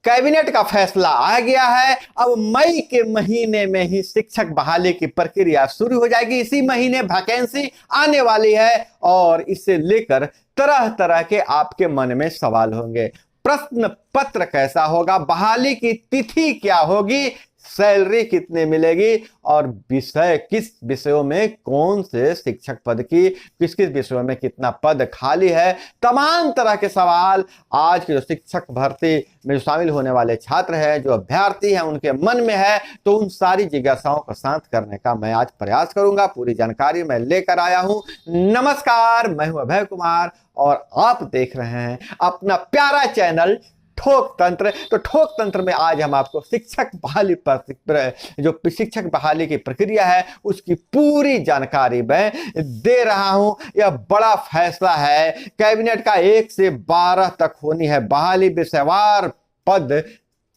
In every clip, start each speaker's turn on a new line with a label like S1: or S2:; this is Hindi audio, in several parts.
S1: कैबिनेट का फैसला आ गया है। अब मई के महीने में ही शिक्षक बहाली की प्रक्रिया शुरू हो जाएगी। इसी महीने वैकेंसी आने वाली है और इसे लेकर तरह तरह के आपके मन में सवाल होंगे। प्रश्न पत्र कैसा होगा, बहाली की तिथि क्या होगी, सैलरी कितनी मिलेगी और विषय किस विषयों में, कौन से शिक्षक पद की किस किस विषयों में कितना पद खाली है, तमाम तरह के सवाल आज के जो शिक्षक भर्ती में जो शामिल होने वाले छात्र हैं, जो अभ्यर्थी हैं, उनके मन में है। तो उन सारी जिज्ञासाओं को शांत करने का मैं आज प्रयास करूंगा। पूरी जानकारी मैं लेकर आया हूं। नमस्कार, मैं हूं अभय कुमार और आप देख रहे हैं अपना प्यारा चैनल ठोक तंत्र। तो ठोक तंत्र में आज हम आपको शिक्षक बहाली जो शिक्षक बहाली की प्रक्रिया है उसकी पूरी जानकारी मैं दे रहा हूं। यह बड़ा फैसला है। कैबिनेट का 1 से 12 तक होनी है बहाली, विषयवार पद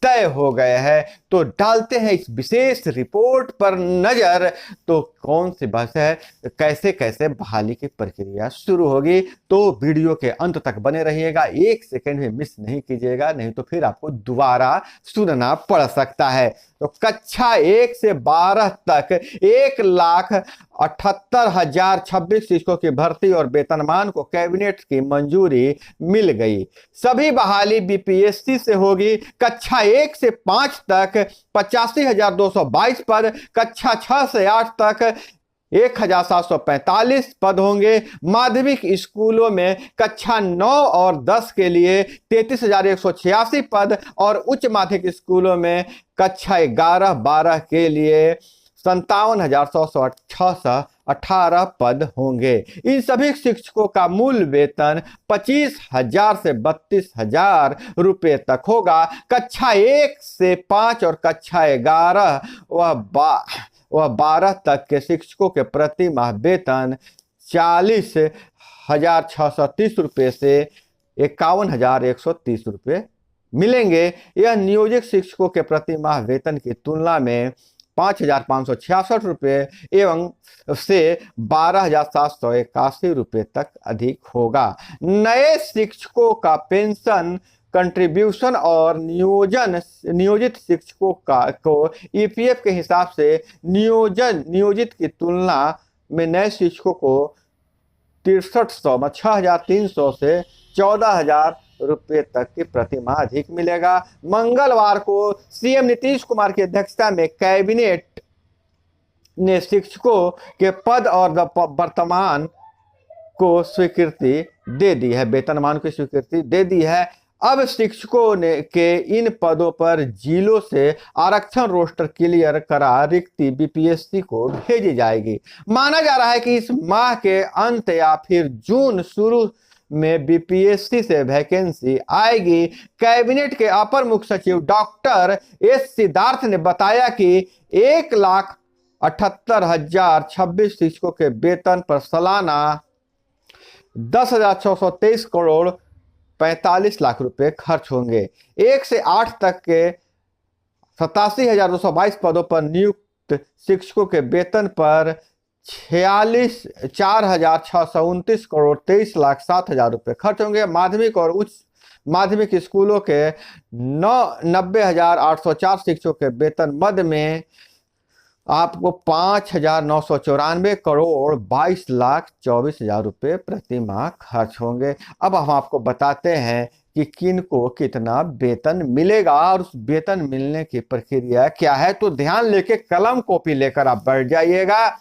S1: तय हो गए हैं। तो डालते हैं इस विशेष रिपोर्ट पर नजर। तो कौन सी बस है, कैसे कैसे बहाली की प्रक्रिया शुरू होगी। तो वीडियो के अंत तक बने रहिएगा, 1 सेकंड भी मिस नहीं कीजिएगा, नहीं तो फिर आपको दोबारा सुनना पड़ सकता है। तो कक्षा 1 से 12 तक 1,78,026 शिक्षकों की भर्ती और वेतनमान को कैबिनेट की मंजूरी मिल गई। सभी बहाली बीपीएससी से होगी। कक्षा 1 से 5 तक 85,222 पद, कक्षा 6 से 8 तक 1,745 पद होंगे। माध्यमिक स्कूलों में कक्षा 9 और 10 के लिए 33,186 पद और उच्च माध्यमिक स्कूलों में कक्षा 11, 12 के लिए 57,618 पद होंगे। इन सभी शिक्षकों का मूल वेतन 25,000 से 32,000 रुपए तक होगा। कक्षा 1 से 5 और कक्षा 11 वह 12 तक के शिक्षकों के प्रति माह वेतन 40,630 रुपये से 51,130 रुपये मिलेंगे। यह नियोजित शिक्षकों के प्रति माह वेतन की तुलना में 5,566 रुपये एवं से 12,781 रुपये तक अधिक होगा। नए शिक्षकों का पेंशन कंट्रीब्यूशन और नियोजित शिक्षकों को ईपीएफ के हिसाब से नियोजित की तुलना में नए शिक्षकों को 6,300 से 14,000 रुपये तक की प्रतिमाह अधिक मिलेगा। मंगलवार को सीएम नीतीश कुमार की अध्यक्षता में कैबिनेट ने शिक्षकों के पद और वर्तमान को स्वीकृति दे दी है, वेतनमान की स्वीकृति दे दी है। अब शिक्षकों ने के इन पदों पर जिलों से आरक्षण रोस्टर क्लियर करा रिक्ति बीपीएससी को भेजी जाएगी। माना जा रहा है कि इस माह के अंत या फिर जून शुरू में बीपीएससी से वैकेंसी आएगी। कैबिनेट के अपर मुख्य सचिव डॉक्टर एस सिद्धार्थ ने बताया कि 1,78,026 शिक्षकों के वेतन पर सालाना 10,623 करोड़ 45 लाख रुपए खर्च होंगे। 1 से 8 तक के 87,222 पदों पर नियुक्त शिक्षकों के वेतन पर 4,629 करोड़ 23 लाख 7 हजार रुपये खर्च होंगे। माध्यमिक और उच्च माध्यमिक स्कूलों के 90,804 शिक्षकों के वेतन मद में आपको 5,994 करोड़ 22 लाख 24 हजार रुपये प्रति माह खर्च होंगे। अब हम आपको बताते हैं कि किन को कितना वेतन मिलेगा और उस वेतन मिलने की प्रक्रिया क्या है। तो ध्यान लेके कलम कॉपी लेकर आप बैठ जाइएगा।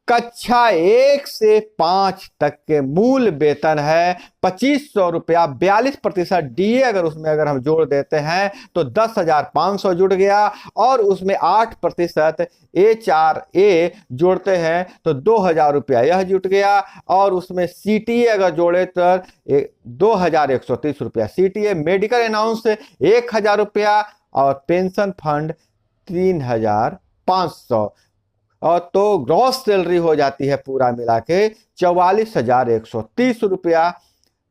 S1: कक्षा 1 से 5 तक के मूल वेतन है 2,500 रुपया। 42% डीए अगर हम जोड़ देते हैं तो 10,500 जुड़ गया और उसमें 8% एचआरए जोड़ते हैं तो 2,000 रुपया यह जुट गया और उसमें सीटीए अगर जोड़े तो 2,130 रुपया सीटीए। मेडिकल अलाउंस 1,000 रुपया और पेंशन फंड 3,500 और तो ग्रॉस सैलरी हो जाती है पूरा मिला के 44,130 रुपया।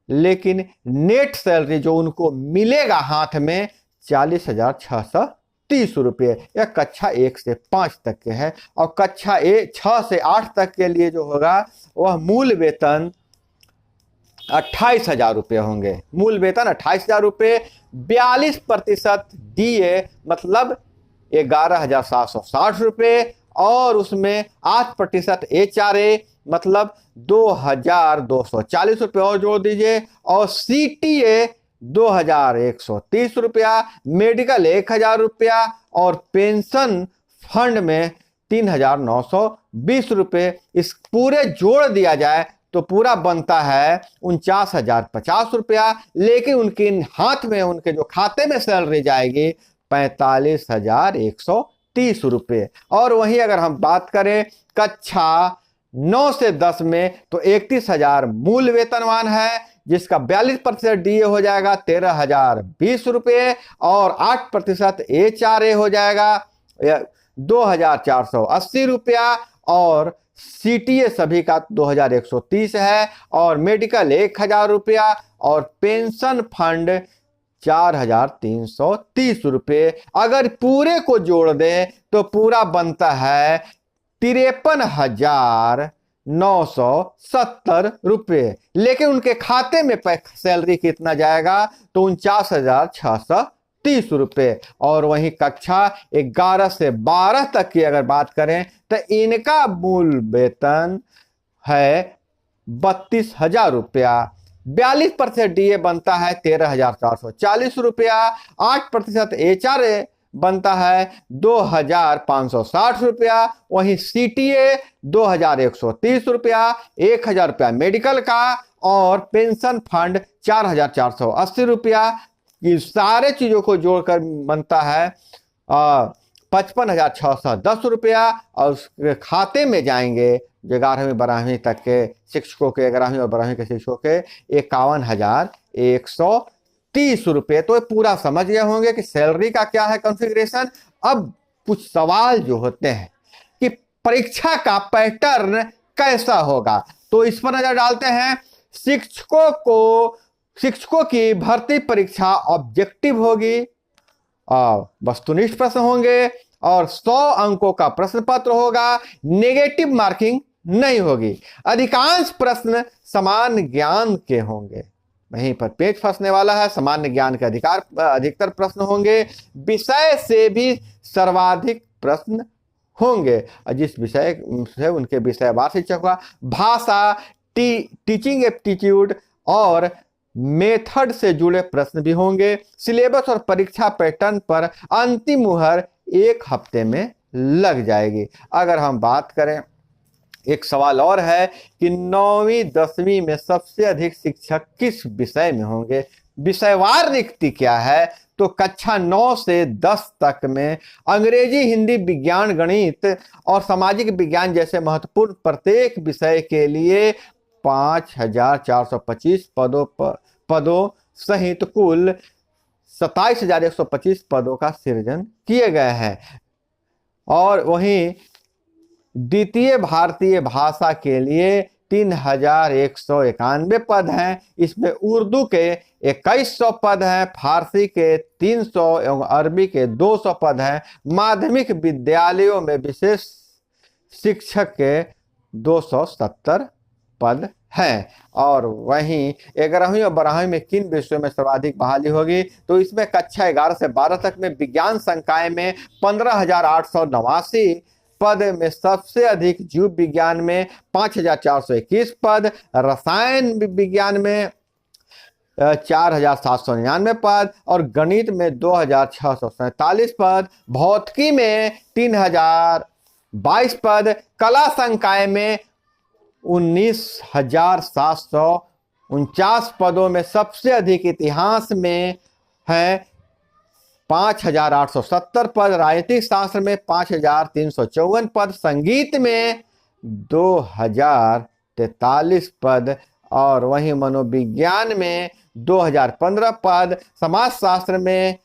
S1: लेकिन नेट सैलरी जो उनको मिलेगा हाथ में 40,630 रुपये। यह कक्षा 1 से 5 तक के है। और कक्षा 6 से 8 तक के लिए जो होगा वह मूल वेतन 28,000 रुपये होंगे। मूल वेतन 28,000 रुपये, 42% DA मतलब 11,760 रुपये, और उसमें 8% HRA मतलब 2,240 रुपये और जोड़ दीजिए, और CTA 2,130 रुपया, मेडिकल 1,000 रुपया, और पेंशन फंड में 3,920 रुपये। इस पूरे जोड़ दिया जाए तो पूरा बनता है 49,050 रुपया, लेकिन उनके हाथ में, उनके जो खाते में सैलरी जाएगी 45,130 रुपये। और वहीं अगर हम बात करें कक्षा 9 से 10 में तो 31,000 मूल वेतनमान है, जिसका 42% DA हो जाएगा 13,020 रुपये, और 8% HRA हो जाएगा 2,480 रुपया, और CTA सभी का 2,130 है, और मेडिकल 1,000 रुपया, और पेंशन फंड 4,330 रुपये। अगर पूरे को जोड़ दें तो पूरा बनता है 53,970 रुपये, लेकिन उनके खाते में सैलरी कितना जाएगा तो 49,630 रुपये। और वहीं कक्षा 11 से 12 तक की अगर बात करें तो इनका मूल वेतन है 32,000 रुपया, 42% DA बनता है 13,440 रुपया, 8% HRA बनता है 2,560 रुपया, वहीं CTA 2,130 रुपया, 1,000 रुपया मेडिकल का, और पेंशन फंड 4,480 रुपया। ये सारे चीजों को जोड़कर बनता है 55,610 रुपया, और उसके खाते में जाएंगे 11वीं 12वीं तक के शिक्षकों के, 11वीं और 12वीं के शिक्षकों के 51,130 रुपये। तो ये पूरा समझ गए होंगे कि सैलरी का क्या है कॉन्फ़िगरेशन। अब कुछ सवाल जो होते हैं कि परीक्षा का पैटर्न कैसा होगा, तो इस पर नजर डालते हैं। शिक्षकों की भर्ती परीक्षा ऑब्जेक्टिव होगी, वस्तुनिष्ठ प्रश्न होंगे, और 100 अंकों का प्रश्न पत्र होगा, नेगेटिव मार्किंग नहीं होगी। अधिकांश प्रश्न सामान्य ज्ञान के होंगे, वहीं पर पेच फंसने वाला है। सामान्य ज्ञान के अधिकतर प्रश्न होंगे, विषय से भी सर्वाधिक प्रश्न होंगे, जिस विषय से उनके विषयवार शिक्षक का। भाषा, टीचिंग एप्टीट्यूड और मेथड से जुड़े प्रश्न भी होंगे। सिलेबस और परीक्षा पैटर्न पर अंतिम मुहर 1 हफ्ते में लग जाएगी। अगर हम बात करें, एक सवाल और है कि 9वीं 10वीं में सबसे अधिक शिक्षक किस विषय में होंगे, विषयवार रिक्ति क्या है, तो कक्षा 9 से 10 तक में अंग्रेजी, हिंदी, विज्ञान, गणित और सामाजिक विज्ञान जैसे महत्वपूर्ण प्रत्येक विषय के लिए 5,425 पदों सहित कुल 27,125 पदों का सृजन किए गए हैं। और वहीं द्वितीय भारतीय भाषा के लिए 3,191 पद हैं। इसमें उर्दू के 2,100 पद हैं, फारसी के 300 एवं अरबी के 200 पद हैं। माध्यमिक विद्यालयों में विशेष शिक्षक के 270 पद हैं। और वहीं 11वीं और 12वीं में किन विषयों में सर्वाधिक बहाली होगी, तो इसमें कक्षा 11 से 12 तक में विज्ञान संकाय में 15,889 पद में सबसे अधिक, जीव विज्ञान में 5,421 पद, रसायन विज्ञान में 4,799 पद, और गणित में 2,647 पद, भौतिकी में 3,022 पद, कला संकाय में 19,749 पदों में सबसे अधिक इतिहास में है 5,870 पद, राजनीतिक शास्त्र में 5,354 पद, संगीत में 2,043 पद, और वहीं मनोविज्ञान में 2,015 पद, समाजशास्त्र में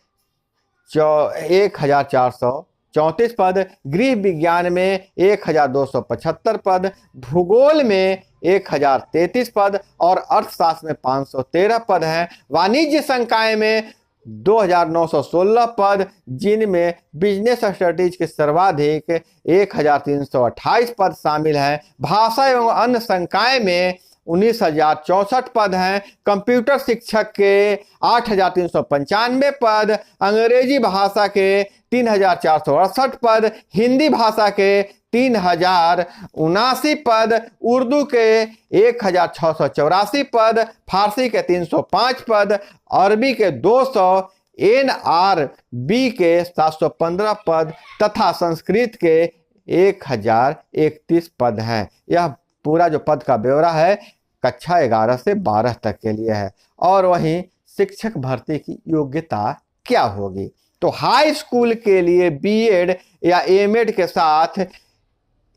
S1: 1,434 पद, गृह विज्ञान में 1,275 पद, भूगोल में 1,033 पद, और अर्थशास्त्र में 513 पद हैं। वाणिज्य संकाय में 2,916 पद, जिनमें बिजनेस स्टडीज के सर्वाधिक 1,328 पद शामिल हैं। भाषा एवं अन्य संकाय में 19,064 पद हैं। कंप्यूटर शिक्षक के 8,395 पद, अंग्रेजी भाषा के 3,468 पद, हिंदी भाषा के 3,079 पद, उर्दू के 1,684 पद, फारसी के 305 पद, अरबी के 200, NRB के 715 पद तथा संस्कृत के 1,031 पद हैं। यह पूरा जो पद का ब्यौरा है कक्षा 11 से 12 तक के लिए है। और वहीं शिक्षक भर्ती की योग्यता क्या होगी, तो हाई स्कूल के लिए बीएड या एमएड के साथ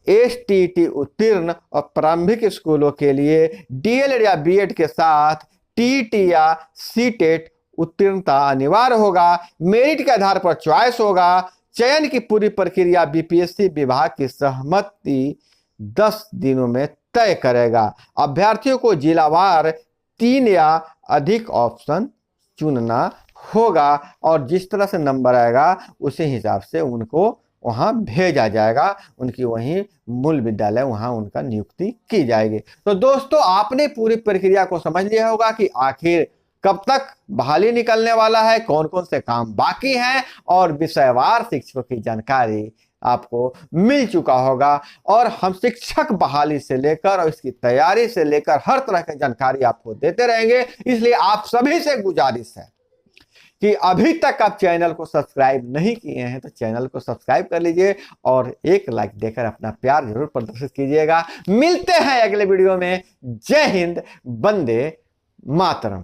S1: STT उत्तीर्ण और प्रारंभिक स्कूलों के लिए डीएलएड या बीएड के साथ TT या CTET उत्तीर्णता अनिवार्य होगा। मेरिट के आधार पर चॉइस होगा। चयन की पूरी प्रक्रिया बीपीएससी विभाग की सहमति 10 दिनों में तय करेगा। अभ्यर्थियों को जिलावार 3 या अधिक ऑप्शन चुनना होगा और जिस तरह से नंबर आएगा उसी हिसाब से उनको वहां भेजा जाएगा। उनकी वहीं मूल विद्यालय वहां उनका नियुक्ति की जाएगी। तो दोस्तों, आपने पूरी प्रक्रिया को समझ लिया होगा कि आखिर कब तक बहाली निकलने वाला है, कौन कौन से काम बाकी हैं और विषयवार शिक्षकों की जानकारी आपको मिल चुका होगा। और हम शिक्षक बहाली से लेकर और इसकी तैयारी से लेकर हर तरह की जानकारी आपको देते रहेंगे। इसलिए आप सभी से गुजारिश है कि अभी तक आप चैनल को सब्सक्राइब नहीं किए हैं तो चैनल को सब्सक्राइब कर लीजिए और एक लाइक देकर अपना प्यार जरूर प्रदर्शित कीजिएगा। मिलते हैं अगले वीडियो में। जय हिंद, वंदे मातरम।